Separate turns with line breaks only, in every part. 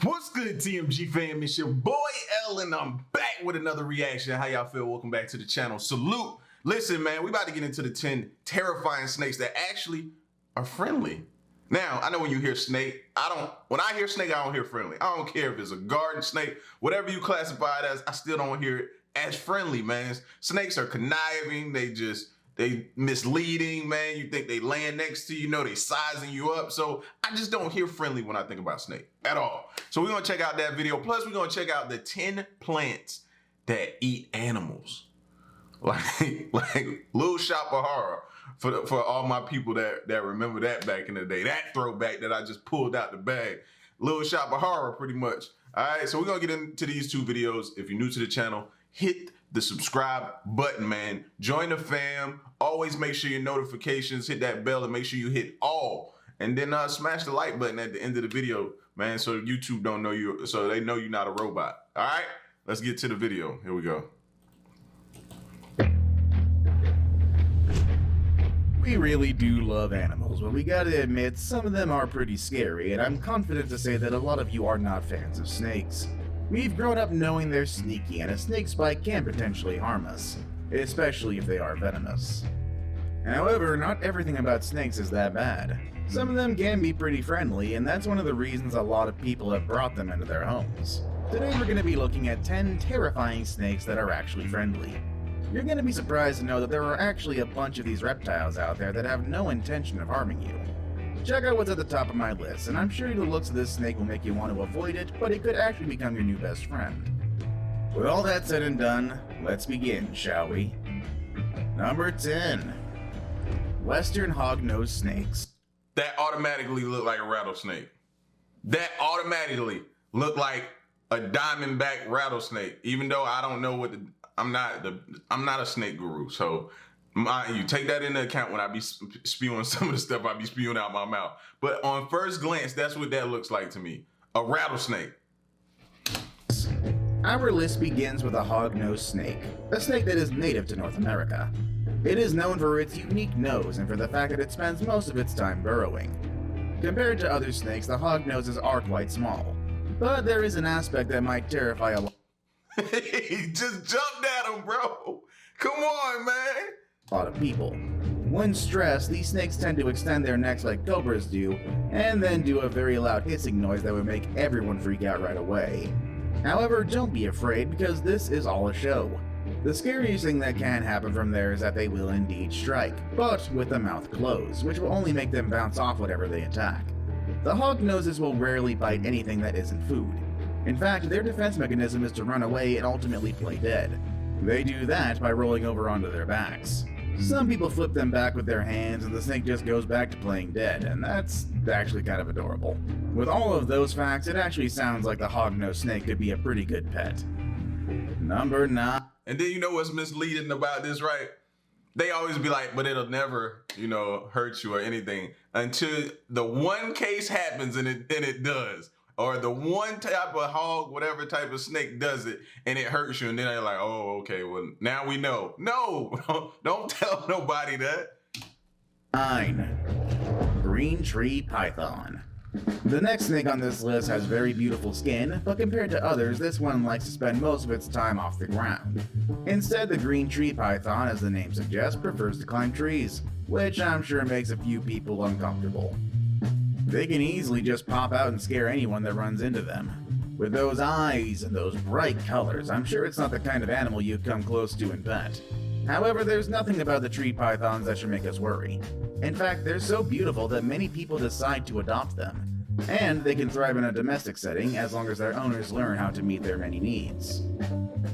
What's good, TMG fam? It's your boy L, and I'm back with another reaction. How y'all feel? Welcome back to the channel. Salute. Listen, man, we about to get into the 10 terrifying snakes that actually are friendly. Now, I know when you hear snake, when I hear snake, I don't hear friendly. I don't care if it's a garden snake, whatever you classify it as, I still don't hear it as friendly, man. Snakes are conniving, they misleading, man. You think they laying next to you, they sizing you up. So I just don't hear friendly when I think about snake at all. So we're gonna check out that video. Plus we're gonna check out the 10 plants that eat animals. Like Little Shop of Horror for all my people that remember that back in the day. That throwback that I just pulled out the bag. Little Shop of Horror, pretty much. All right, so we're gonna get into these two videos. If you're new to the channel, hit the subscribe button, man. Join the fam. Always make sure your notifications, hit that bell, and make sure you hit all. And then smash the like button at the end of the video, man, so YouTube don't know you, so they know you're not a robot. All right, let's get to the video. Here we go.
We really do love animals, but we gotta admit, some of them are pretty scary, and I'm confident to say that a lot of you are not fans of snakes. We've grown up knowing they're sneaky, and a snake bite can potentially harm us, especially if they are venomous. However, not everything about snakes is that bad. Some of them can be pretty friendly, and that's one of the reasons a lot of people have brought them into their homes. Today we're going to be looking at 10 terrifying snakes that are actually friendly. You're going to be surprised to know that there are actually a bunch of these reptiles out there that have no intention of harming you. Check out what's at the top of my list, and I'm sure the looks of this snake will make you want to avoid it, but it could actually become your new best friend. With all that said and done, let's begin, shall we? Number 10. Western hognose snakes.
That automatically look like a rattlesnake. That automatically look like a diamondback rattlesnake, even though I don't know what I'm not a snake guru, so mind you, take that into account when I be spewing some of the stuff I be spewing out my mouth. But on first glance, that's what that looks like to me. A rattlesnake.
Our list begins with a hognose snake, a snake that is native to North America. It is known for its unique nose and for the fact that it spends most of its time burrowing. Compared to other snakes, the hognoses are quite small, but there is an aspect that might terrify a lot.
He just jumped at him, bro. Come on, man.
A lot of people. When stressed, these snakes tend to extend their necks like cobras do, and then do a very loud hissing noise that would make everyone freak out right away. However, don't be afraid, because this is all a show. The scariest thing that can happen from there is that they will indeed strike, but with the mouth closed, which will only make them bounce off whatever they attack. The hognoses will rarely bite anything that isn't food. In fact, their defense mechanism is to run away and ultimately play dead. They do that by rolling over onto their backs. Some people flip them back with their hands and the snake just goes back to playing dead, and that's actually kind of adorable. With all of those facts, it actually sounds like the hognose snake could be a pretty good pet. Number 9.
And then you know what's misleading about this, right? They always be like, but it'll never, hurt you or anything until the one case happens and it does. Or the one type of hog, whatever type of snake does it, and it hurts you, and then they're like, oh, okay, well, now we know. No, don't tell nobody that.
9. Green tree python. The next snake on this list has very beautiful skin, but compared to others, this one likes to spend most of its time off the ground. Instead, the green tree python, as the name suggests, prefers to climb trees, which I'm sure makes a few people uncomfortable. They can easily just pop out and scare anyone that runs into them. With those eyes and those bright colors, I'm sure it's not the kind of animal you'd come close to and pet. However, there's nothing about the tree pythons that should make us worry. In fact, they're so beautiful that many people decide to adopt them. And they can thrive in a domestic setting as long as their owners learn how to meet their many needs.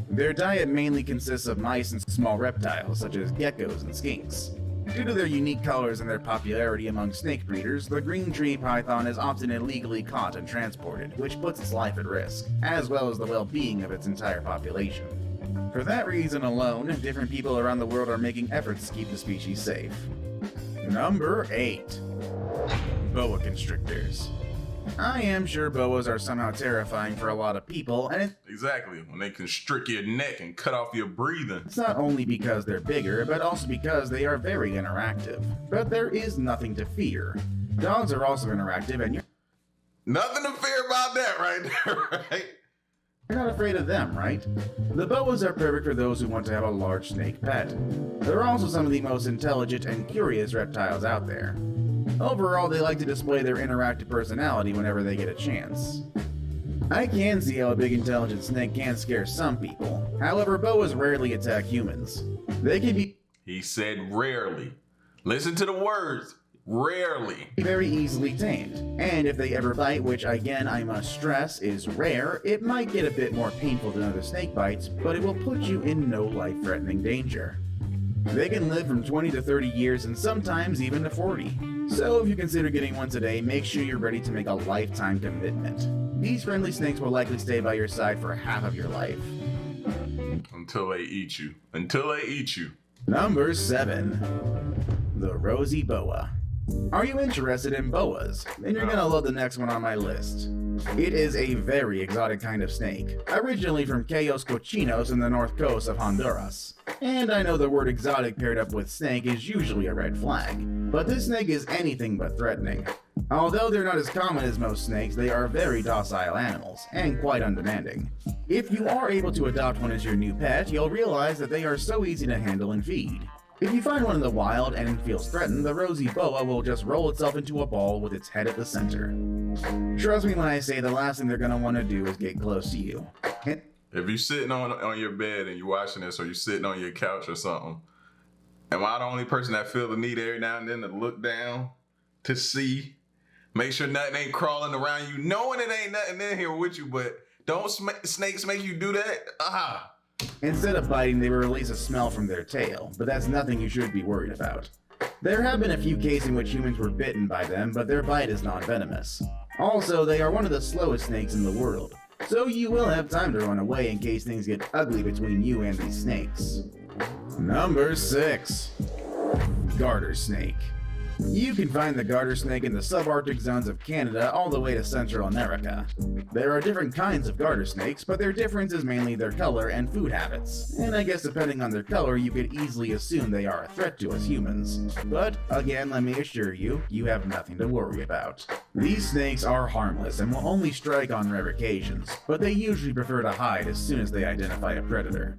Their diet mainly consists of mice and small reptiles such as geckos and skinks. Due to their unique colors and their popularity among snake breeders, the green tree python is often illegally caught and transported, which puts its life at risk, as well as the well-being of its entire population. For that reason alone, different people around the world are making efforts to keep the species safe. Number 8. Boa constrictors. I am sure boas are somehow terrifying for a lot of people, and
Exactly, when they constrict your neck and cut off your breathing.
it's not only because they're bigger, but also because they are very interactive. But there is nothing to fear. Dogs are also interactive, and you're
Nothing to fear about that right there, right?
not afraid of them, right? The boas are perfect for those who want to have a large snake pet. They're also some of the most intelligent and curious reptiles out there. Overall, they like to display their interactive personality whenever they get a chance. I can see how a big intelligent snake can scare some people. However, boas rarely attack humans. They can be
He said rarely. Listen to the words. Rarely.
very easily tamed, and if they ever bite, which again I must stress is rare, it might get a bit more painful than other snake bites, but it will put you in no life-threatening danger. They can live from 20 to 30 years and sometimes even to 40. So if you consider getting one today, make sure you're ready to make a lifetime commitment. These friendly snakes will likely stay by your side for half of your life.
Until they eat you. Until they eat you.
Number 7. The Rosy Boa. Are you interested in boas? Then you're gonna love the next one on my list. It is a very exotic kind of snake, originally from Cayos Cochinos in the north coast of Honduras. And I know the word exotic paired up with snake is usually a red flag, but this snake is anything but threatening. Although they're not as common as most snakes, they are very docile animals, and quite undemanding. If you are able to adopt one as your new pet, you'll realize that they are so easy to handle and feed. If you find one in the wild and it feels threatened, the Rosy Boa will just roll itself into a ball with its head at the center. Trust me when I say the last thing they're gonna want to do is get close to you.
If you're sitting on your bed and you're watching this, or you're sitting on your couch or something, am I the only person that feel the need every now and then to look down to see, make sure nothing ain't crawling around you, knowing it ain't nothing in here with you, but don't snakes make you do that?
Instead of biting, they will release a smell from their tail, but that's nothing you should be worried about. There have been a few cases in which humans were bitten by them, but their bite is non-venomous. Also, they are one of the slowest snakes in the world, so you will have time to run away in case things get ugly between you and these snakes. Number 6. Garter Snake. You can find the garter snake in the subarctic zones of Canada all the way to Central America. There are different kinds of garter snakes, but their difference is mainly their color and food habits. And I guess depending on their color, you could easily assume they are a threat to us humans. But again, let me assure you, you have nothing to worry about. These snakes are harmless and will only strike on rare occasions, but they usually prefer to hide as soon as they identify a predator.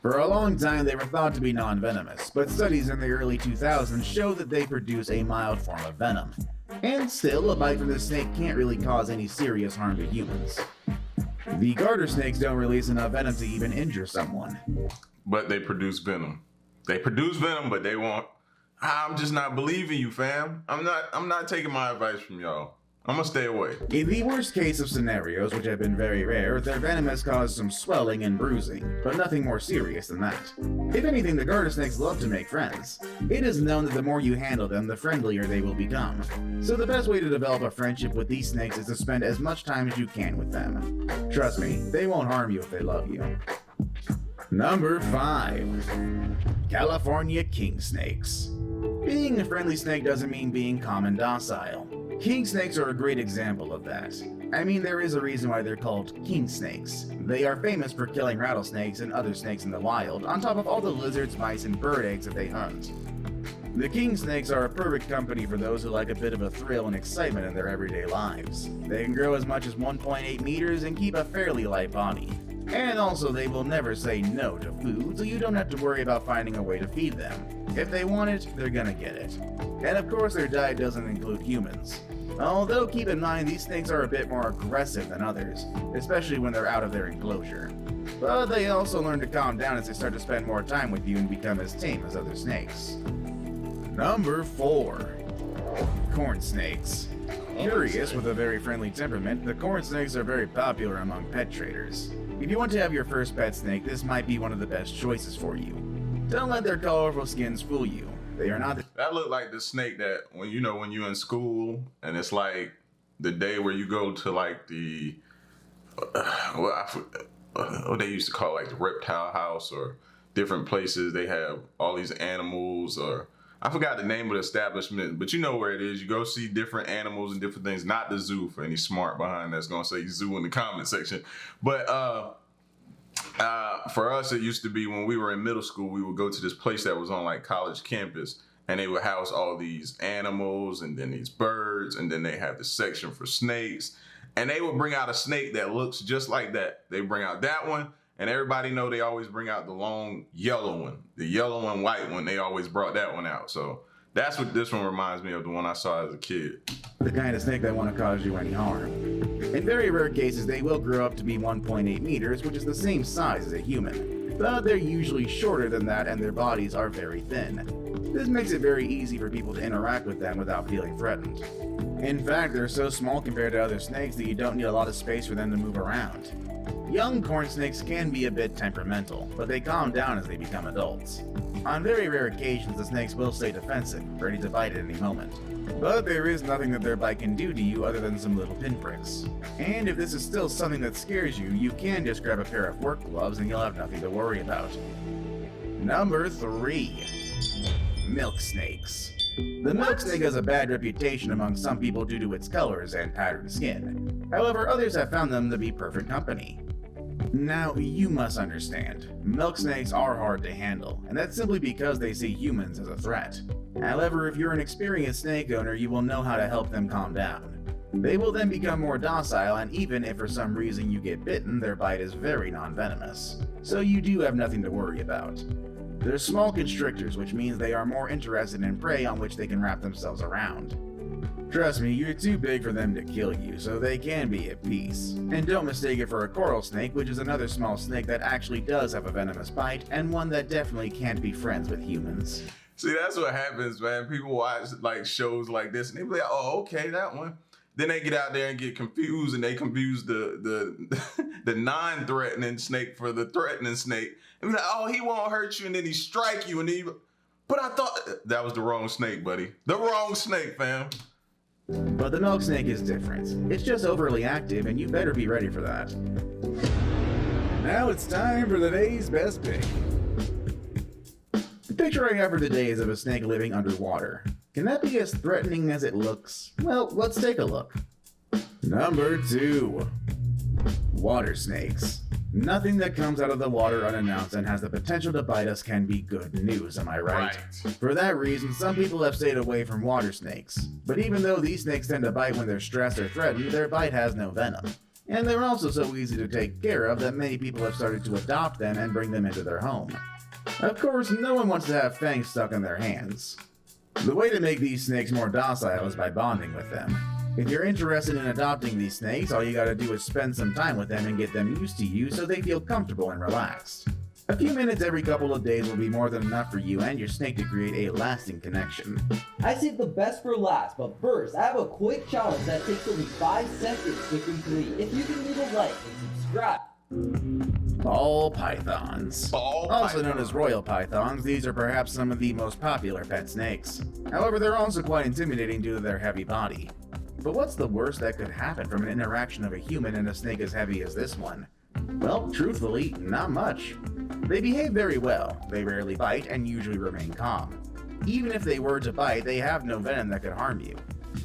For a long time, they were thought to be non-venomous, but studies in the early 2000s show that they produce a mild form of venom. And still, a bite from this snake can't really cause any serious harm to humans. The garter snakes don't release enough venom to even injure someone.
But they produce venom. They produce venom, but they won't. I'm just not believing you, fam. I'm not taking my advice from y'all. I'm gonna stay away.
In the worst case of scenarios, which have been very rare, their venom has caused some swelling and bruising, but nothing more serious than that. If anything, the garter snakes love to make friends. It is known that the more you handle them, the friendlier they will become. So the best way to develop a friendship with these snakes is to spend as much time as you can with them. Trust me, they won't harm you if they love you. Number 5. California King Snakes. Being a friendly snake doesn't mean being calm and docile. King snakes are a great example of that. I mean, there is a reason why they're called king snakes. They are famous for killing rattlesnakes and other snakes in the wild, on top of all the lizards, mice, and bird eggs that they hunt. The king snakes are a perfect company for those who like a bit of a thrill and excitement in their everyday lives. They can grow as much as 1.8 meters and keep a fairly light body. And also, they will never say no to food, so you don't have to worry about finding a way to feed them. If they want it, they're gonna get it. And of course, their diet doesn't include humans. Although, keep in mind, these snakes are a bit more aggressive than others, especially when they're out of their enclosure. But they also learn to calm down as they start to spend more time with you and become as tame as other snakes. Number 4. Corn snakes. Curious with a very friendly temperament, the corn snakes are very popular among pet traders. If you want to have your first pet snake, this might be one of the best choices for you. Don't let their colorful skins fool you. They are not
That look like the snake that when you're in school and it's like the day where you go to like the what they used to call like the reptile house or different places. They have all these animals, or I forgot the name of the establishment, but you know where it is. You go see different animals and different things. Not the zoo for any smart behind that's gonna say zoo in the comment section. But for us, it used to be when we were in middle school, we would go to this place that was on like college campus, and they would house all these animals and then these birds, and then they have the section for snakes. And they would bring out a snake that looks just like that. They bring out that one, and everybody know they always bring out the long yellow one. The yellow and white one, they always brought that one out. So that's what this one reminds me of, the one I saw as a kid.
The kind of snake that won't cause you any harm. In very rare cases, they will grow up to be 1.8 meters, which is the same size as a human. But they're usually shorter than that, and their bodies are very thin. This makes it very easy for people to interact with them without feeling threatened. In fact, they're so small compared to other snakes that you don't need a lot of space for them to move around. Young corn snakes can be a bit temperamental, but they calm down as they become adults. On very rare occasions, the snakes will stay defensive, ready to bite at any moment. But there is nothing that their bite can do to you other than some little pinpricks. And if this is still something that scares you, you can just grab a pair of work gloves and you'll have nothing to worry about. Number 3. Milk snakes. The milk snake has a bad reputation among some people due to its colors and patterned skin. However, others have found them to be perfect company. Now, you must understand, milk snakes are hard to handle, and that's simply because they see humans as a threat. However, if you're an experienced snake owner, you will know how to help them calm down. They will then become more docile, and even if for some reason you get bitten, their bite is very non-venomous. So you do have nothing to worry about. They're small constrictors, which means they are more interested in prey on which they can wrap themselves around. Trust me, you're too big for them to kill you, so they can be at peace. And don't mistake it for a coral snake, which is another small snake that actually does have a venomous bite, and one that definitely can't be friends with humans.
See, that's what happens, man. People watch like shows like this, and they be like, "Oh, okay, that one." Then they get out there and get confused, and they confuse the the non-threatening snake for the threatening snake. And be like, "Oh, he won't hurt you," and then he strike you, and then but I thought that was the wrong snake, buddy. The wrong snake, fam.
But the milk snake is different. It's just overly active, and you better be ready for that. Now it's time for the day's best pick. The picture I have for today is of a snake living underwater. Can that be as threatening as it looks? Well, let's take a look. Number 2. Water snakes. Nothing that comes out of the water unannounced and has the potential to bite us can be good news, am I right? For that reason, some people have stayed away from water snakes. But even though these snakes tend to bite when they're stressed or threatened, their bite has no venom. And they're also so easy to take care of that many people have started to adopt them and bring them into their home. Of course, no one wants to have fangs stuck in their hands. The way to make these snakes more docile is by bonding with them. If you're interested in adopting these snakes, all you gotta do is spend some time with them and get them used to you so they feel comfortable and relaxed. A few minutes every couple of days will be more than enough for you and your snake to create a lasting connection.
I saved the best for last, but first, I have a quick challenge that takes only 5 seconds to complete. If you can leave a like and subscribe.
Ball pythons. Also known as royal pythons, these are perhaps some of the most popular pet snakes. However, they're also quite intimidating due to their heavy body. But what's the worst that could happen from an interaction of a human and a snake as heavy as this one? Well, truthfully, not much. They behave very well, they rarely bite, and usually remain calm. Even if they were to bite, they have no venom that could harm you.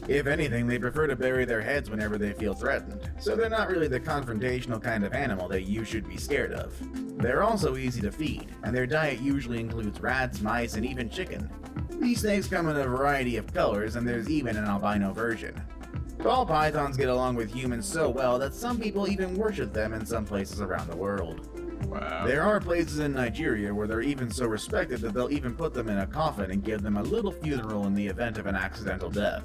If anything, they prefer to bury their heads whenever they feel threatened, so they're not really the confrontational kind of animal that you should be scared of. They're also easy to feed, and their diet usually includes rats, mice, and even chicken. These snakes come in a variety of colors, and there's even an albino version. Ball pythons get along with humans so well that some people even worship them in some places around the world.
Wow.
There are places in Nigeria where they're even so respected that they'll even put them in a coffin and give them a little funeral in the event of an accidental death.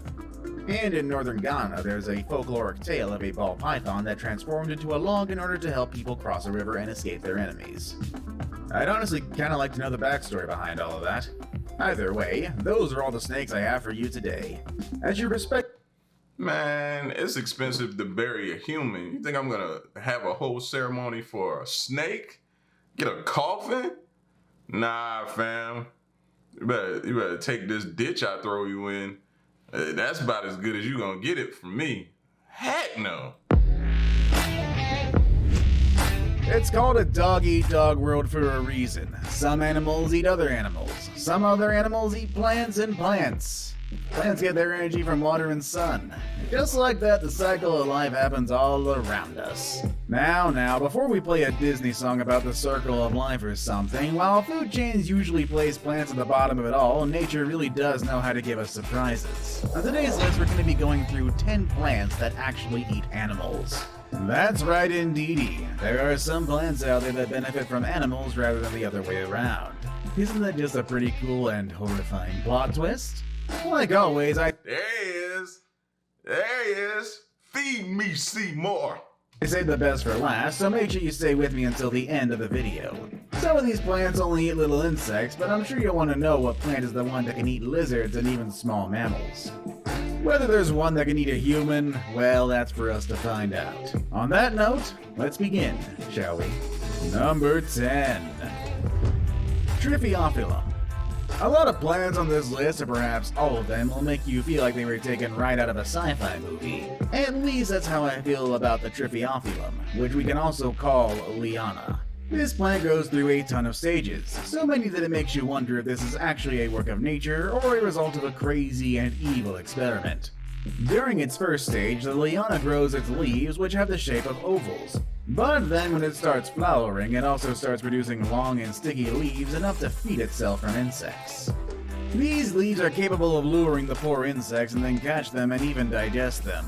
And in northern Ghana, there's a folkloric tale of a ball python that transformed into a log in order to help people cross a river and escape their enemies. I'd honestly kinda like to know the backstory behind all of that. Either way, those are all the snakes I have for you today. As you respect...
Man, it's expensive to bury a human. You think I'm gonna have a whole ceremony for a snake? Get a coffin? Nah, fam. You better take this ditch I throw you in. That's about as good as you gonna get it from me. Heck no.
It's called a dog-eat-dog world for a reason. Some animals eat other animals. Some other animals eat plants and plants. Plants get their energy from water and sun. Just like that, the cycle of life happens all around us. Now, before we play a Disney song about the circle of life or something, while food chains usually place plants at the bottom of it all, nature really does know how to give us surprises. On today's list, we're going to be going through 10 plants that actually eat animals. That's right, indeedy. There are some plants out there that benefit from animals rather than the other way around. Isn't that just a pretty cool and horrifying plot twist? Like always,
There he is. There he is. Feed me, Seymour.
I saved the best for last, so make sure you stay with me until the end of the video. Some of these plants only eat little insects, but I'm sure you'll want to know what plant is the one that can eat lizards and even small mammals. Whether there's one that can eat a human, well, that's for us to find out. On that note, let's begin, shall we? Number 10. Triphiophilum. A lot of plants on this list, or perhaps all of them, will make you feel like they were taken right out of a sci-fi movie. At least that's how I feel about the Triphiophilum, which we can also call liana. This plant goes through a ton of stages, so many that it makes you wonder if this is actually a work of nature or a result of a crazy and evil experiment. During its first stage, the liana grows its leaves, which have the shape of ovals. But then when it starts flowering, it also starts producing long and sticky leaves enough to feed itself from insects. These leaves are capable of luring the poor insects and then catch them and even digest them.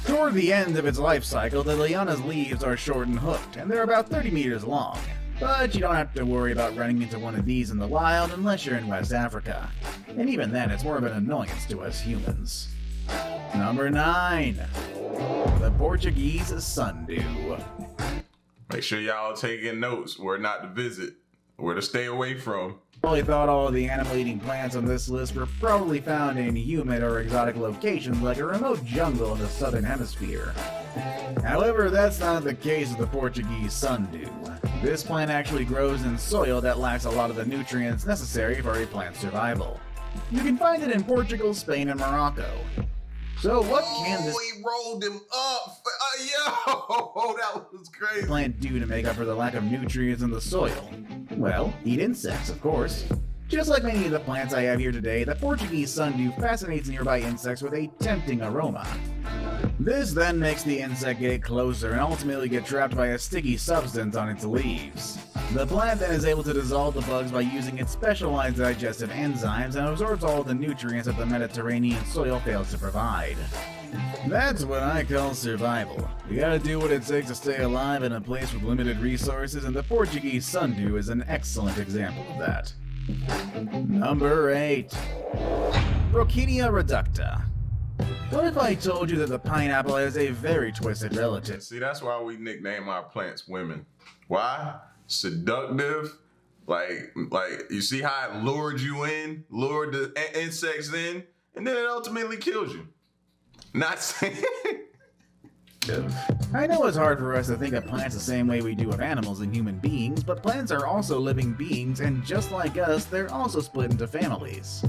Toward the end of its life cycle, the liana's leaves are short and hooked, and they're about 30 meters long. But you don't have to worry about running into one of these in the wild unless you're in West Africa. And even then, it's more of an annoyance to us humans. Number 9. The Portuguese sundew.
Make sure y'all taking notes where not to visit, where to stay away from.
I thought all of the animal-eating plants on this list were probably found in humid or exotic locations like a remote jungle in the southern hemisphere. However, that's not the case with the Portuguese sundew. This plant actually grows in soil that lacks a lot of the nutrients necessary for a plant's survival. You can find it in Portugal, Spain, and Morocco. So what can this
he rolled him up. Yo, that was crazy.
plant do to make up for the lack of nutrients in the soil? Well, eat insects, of course. Just like many of the plants I have here today, the Portuguese sundew fascinates nearby insects with a tempting aroma. This then makes the insect get closer and ultimately get trapped by a sticky substance on its leaves. The plant then is able to dissolve the bugs by using its specialized digestive enzymes and absorbs all the nutrients that the Mediterranean soil fails to provide. That's what I call survival. You gotta do what it takes to stay alive in a place with limited resources, and the Portuguese sundew is an excellent example of that. Number 8. Brocchinia reducta. What if I told you that the pineapple has a very twisted relative?
See, that's why we nickname our plants women. Why? Seductive. Like you see how it lured you in, lured the insects in, and then it ultimately kills you. Not saying.
I know it's hard for us to think of plants the same way we do of animals and human beings, but plants are also living beings, and just like us, they're also split into families.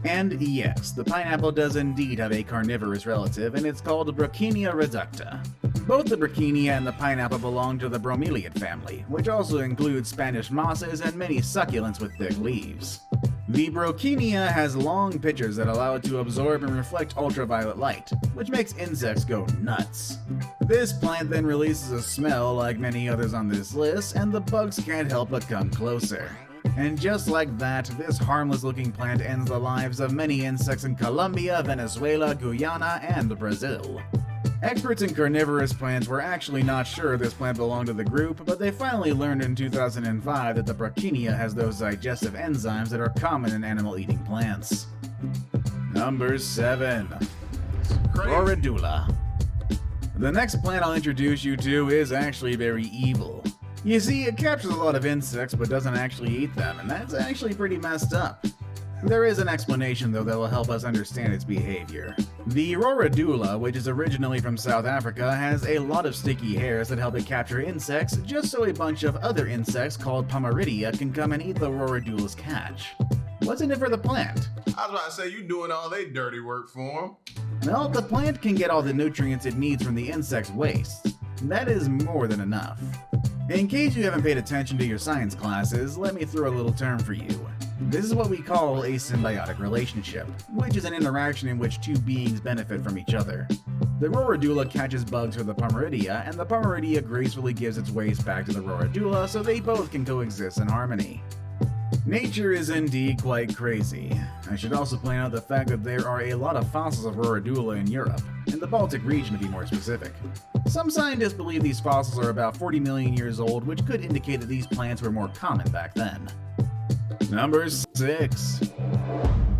And yes, the pineapple does indeed have a carnivorous relative, and it's called Brocchinia reducta. Both the Brocchinia and the pineapple belong to the bromeliad family, which also includes Spanish mosses and many succulents with thick leaves. The Brocchinia has long pitchers that allow it to absorb and reflect ultraviolet light, which makes insects go nuts. This plant then releases a smell like many others on this list, and the bugs can't help but come closer. And just like that, this harmless-looking plant ends the lives of many insects in Colombia, Venezuela, Guyana, and Brazil. Experts in carnivorous plants were actually not sure this plant belonged to the group, but they finally learned in 2005 that the Brocchinia has those digestive enzymes that are common in animal-eating plants. Number 7. Floridula. The next plant I'll introduce you to is actually very evil. You see, it captures a lot of insects but doesn't actually eat them, and that's actually pretty messed up. There is an explanation though that will help us understand its behavior. The Floridula, which is originally from South Africa, has a lot of sticky hairs that help it capture insects just so a bunch of other insects called Pomeridia can come and eat the Floridula's catch. What's in it for the plant?
I was about to say, you doing all they dirty work for them.
Well, the plant can get all the nutrients it needs from the insect's waste. That is more than enough. In case you haven't paid attention to your science classes, let me throw a little term for you. This is what we call a symbiotic relationship, which is an interaction in which two beings benefit from each other. The Roradula catches bugs for the Pomeridia, and the Pomeridia gracefully gives its waste back to the Roradula so they both can coexist in harmony. Nature is indeed quite crazy. I should also point out the fact that there are a lot of fossils of Roradula in Europe, in the Baltic region to be more specific. Some scientists believe these fossils are about 40 million years old, which could indicate that these plants were more common back then. Number 6.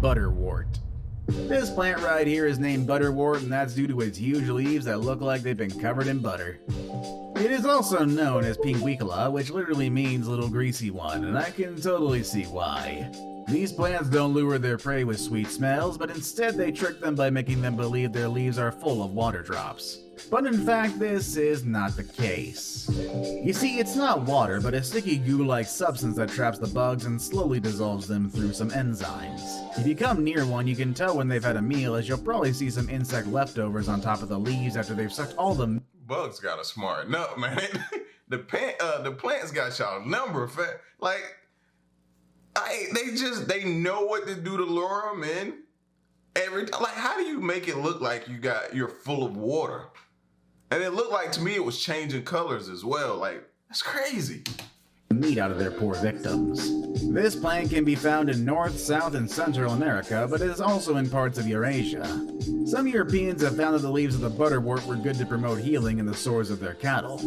Butterwort. This plant right here is named butterwort, and that's due to its huge leaves that look like they've been covered in butter. It is also known as pinguicula, which literally means little greasy one, and I can totally see why. These plants don't lure their prey with sweet smells, but instead they trick them by making them believe their leaves are full of water drops. But in fact, this is not the case. You see, it's not water, but a sticky goo-like substance that traps the bugs and slowly dissolves them through some enzymes. If you come near one, you can tell when they've had a meal, as you'll probably see some insect leftovers on top of the leaves after they've sucked all the
Bugs got a smart nut, man. The plants got y'all number, they know what to do to lure them in. How do you make it look like you're full of water? And it looked like to me it was changing colors as well. That's crazy.
meat out of their poor victims. This plant can be found in North, South, and Central America, but it is also in parts of Eurasia. Some Europeans have found that the leaves of the butterwort were good to promote healing in the sores of their cattle.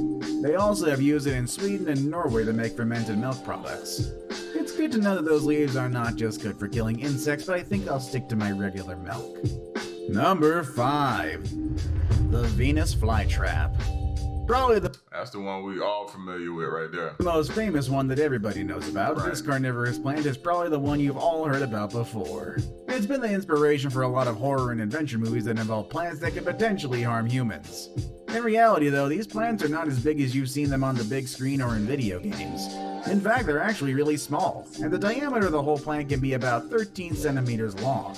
They also have used it in Sweden and Norway to make fermented milk products. It's good to know that those leaves are not just good for killing insects, but I think I'll stick to my regular milk. Number 5. The Venus flytrap. Probably
That's the one we all familiar with right there.
The most famous one that everybody knows about.
Right.
This carnivorous plant is probably the one you've all heard about before. It's been the inspiration for a lot of horror and adventure movies that involve plants that can potentially harm humans. In reality though, these plants are not as big as you've seen them on the big screen or in video games. In fact, they're actually really small, and the diameter of the whole plant can be about 13 centimeters long.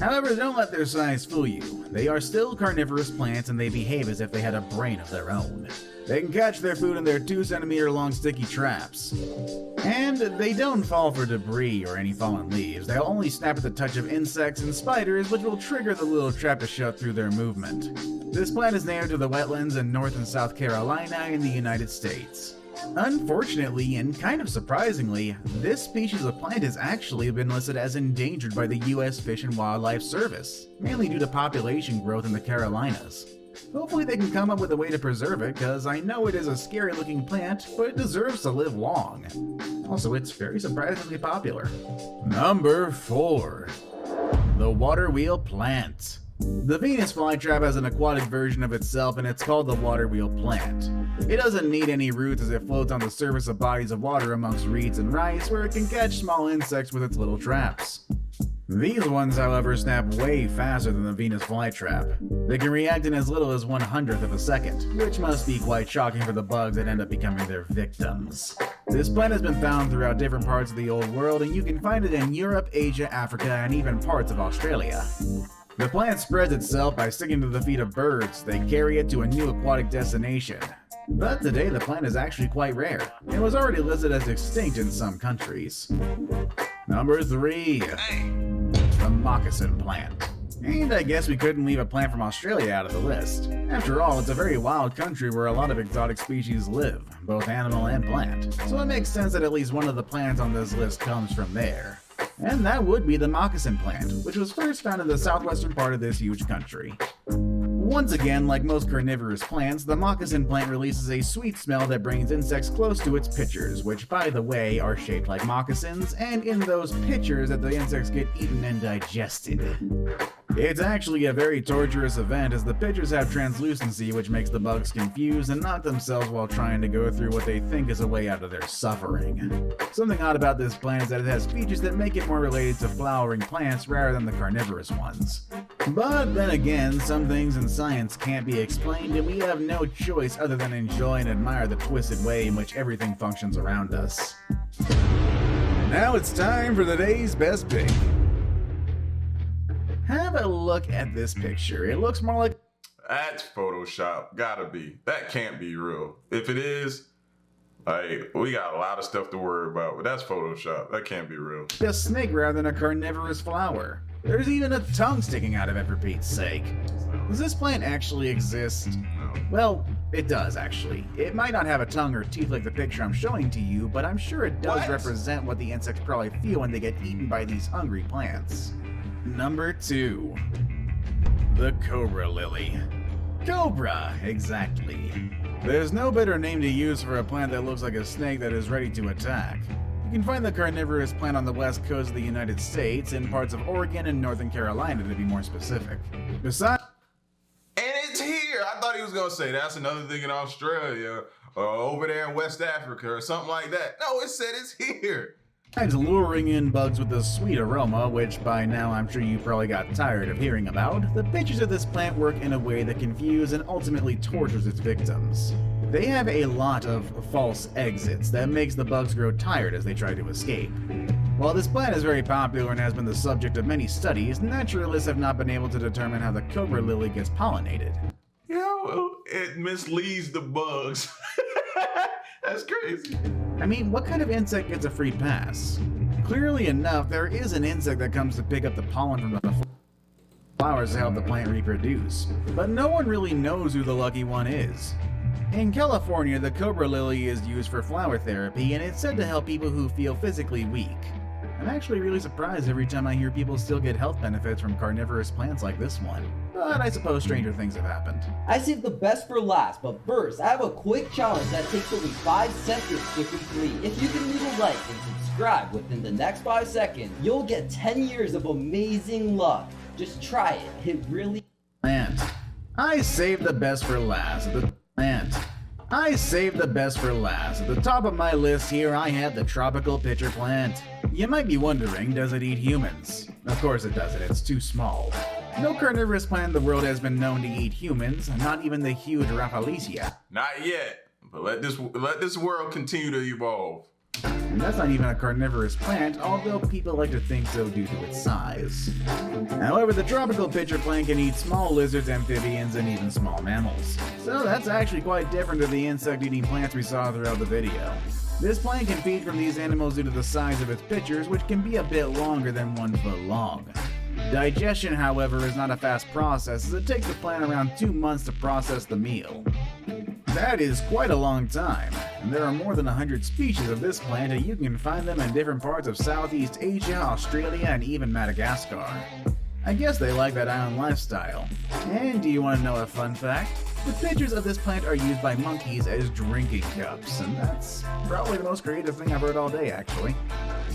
However, don't let their size fool you. They are still carnivorous plants and they behave as if they had a brain of their own. They can catch their food in their 2 centimeter long sticky traps. And they don't fall for debris or any fallen leaves. They'll only snap at the touch of insects and spiders, which will trigger the little trap to shut through their movement. This plant is native to the wetlands in North and South Carolina in the United States. Unfortunately, and kind of surprisingly, this species of plant has actually been listed as endangered by the U.S. Fish and Wildlife Service, mainly due to population growth in the Carolinas. Hopefully they can come up with a way to preserve it, because I know it is a scary looking plant, but it deserves to live long. Also, it's very surprisingly popular. Number 4. The water wheel plant. The Venus flytrap has an aquatic version of itself, and it's called the water wheel plant. It doesn't need any roots as it floats on the surface of bodies of water amongst reeds and rice, where it can catch small insects with its little traps. These ones, however, snap way faster than the Venus flytrap. They can react in as little as 1/100th of a second, which must be quite shocking for the bugs that end up becoming their victims. This plant has been found throughout different parts of the old world, and you can find it in Europe, Asia, Africa, and even parts of Australia. The plant spreads itself by sticking to the feet of birds. They carry it to a new aquatic destination. But today the plant is actually quite rare. It was already listed as extinct in some countries. Number 3. The moccasin plant. And I guess we couldn't leave a plant from Australia out of the list. After all, it's a very wild country where a lot of exotic species live, both animal and plant. So it makes sense that at least one of the plants on this list comes from there. And that would be the moccasin plant, which was first found in the southwestern part of this huge country. Once again, like most carnivorous plants, the moccasin plant releases a sweet smell that brings insects close to its pitchers, which by the way are shaped like moccasins, and in those pitchers that the insects get eaten and digested. It's actually a very torturous event, as the pitchers have translucency, which makes the bugs confused and knock themselves while trying to go through what they think is a way out of their suffering. Something odd about this plant is that it has features that make it more related to flowering plants rather than the carnivorous ones. But then again, some things in science can't be explained, and we have no choice other than enjoy and admire the twisted way in which everything functions around us. Now it's time for the day's best pick. Have a look at this picture. It looks more like...
That's Photoshop. Gotta be. That can't be real. If it is, Like, we got a lot of stuff to worry about, but that's Photoshop. That can't be real.
A snake rather than a carnivorous flower. There's even a tongue sticking out of it, for Pete's sake. Does this plant actually exist? Well, it does actually. It might not have a tongue or teeth like the picture I'm showing to you, but I'm sure it does represent what the insects probably feel when they get eaten by these hungry plants. Number 2. The cobra lily. Cobra, exactly. There's no better name to use for a plant that looks like a snake that is ready to attack. You can find the carnivorous plant on the west coast of the United States, in parts of Oregon and Northern Carolina to be more specific. Besides,
And it's here. I thought he was gonna say that's another thing in Australia or over there in West Africa or something like that. No, it said it's here.
luring in bugs with a sweet aroma, which by now I'm sure you probably got tired of hearing about, the pictures of this plant work in a way that confuse and ultimately tortures its victims. They have a lot of false exits that makes the bugs grow tired as they try to escape. While this plant is very popular and has been the subject of many studies, naturalists have not been able to determine how the cobra lily gets pollinated.
Yo, it misleads the bugs. That's crazy.
I mean, what kind of insect gets a free pass? Clearly enough, there is an insect that comes to pick up the pollen from the flowers to help the plant reproduce, but no one really knows who the lucky one is. In California, the cobra lily is used for flower therapy, and it's said to help people who feel physically weak. I'm actually really surprised every time I hear people still get health benefits from carnivorous plants like this one. But I suppose stranger things have happened.
I saved the best for last, but first, I have a quick challenge that takes only 5 seconds to complete. If you can leave a like and subscribe within the next 5 seconds, you'll get 10 years of amazing luck. Just try it. It really...
Plant. I saved the best for last. I saved the best for last. At the top of my list here, I have the tropical pitcher plant. You might be wondering, does it eat humans? Of course it doesn't, it's too small. No carnivorous plant in the world has been known to eat humans, not even the huge Rafflesia.
Not yet, but let this world continue to evolve.
And that's not even a carnivorous plant, although people like to think so due to its size. However, the tropical pitcher plant can eat small lizards, amphibians, and even small mammals. So that's actually quite different to the insect-eating plants we saw throughout the video. This plant can feed from these animals due to the size of its pitchers, which can be a bit longer than 1 foot long. Digestion, however, is not a fast process, as it takes the plant around 2 months to process the meal. That is quite a long time, and there are more than 100 species of this plant, and you can find them in different parts of Southeast Asia, Australia, and even Madagascar. I guess they like that island lifestyle. And do you want to know a fun fact? The pitchers of this plant are used by monkeys as drinking cups, and that's probably the most creative thing I've heard all day, actually.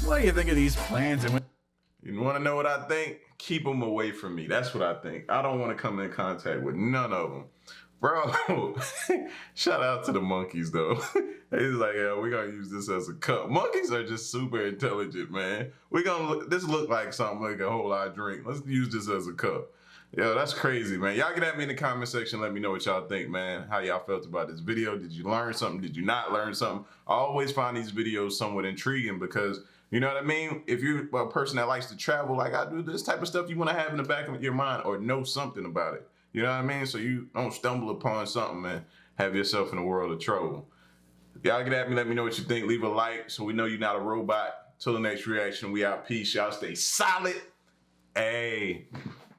What do you think of these plants? And
You want to know what I think? Keep them away from me. That's what I think. I don't want to come in contact with none of them. Bro, shout out to the monkeys though. He's like, yeah, we're gonna use this as a cup. Monkeys are just super intelligent, man. This look like something like a whole lot of drink. Let's use this as a cup. Yo, that's crazy, man. Y'all get at me in the comment section. Let me know what y'all think, man. How y'all felt about this video. Did you learn something? Did you not learn something? I always find these videos somewhat intriguing because, you know what I mean? If you're a person that likes to travel like I do, this type of stuff you want to have in the back of your mind or know something about it. You know what I mean? So you don't stumble upon something and have yourself in a world of trouble. Y'all get at me, let me know what you think. Leave a like so we know you're not a robot. Till the next reaction, we out. Peace. Y'all stay solid. Hey.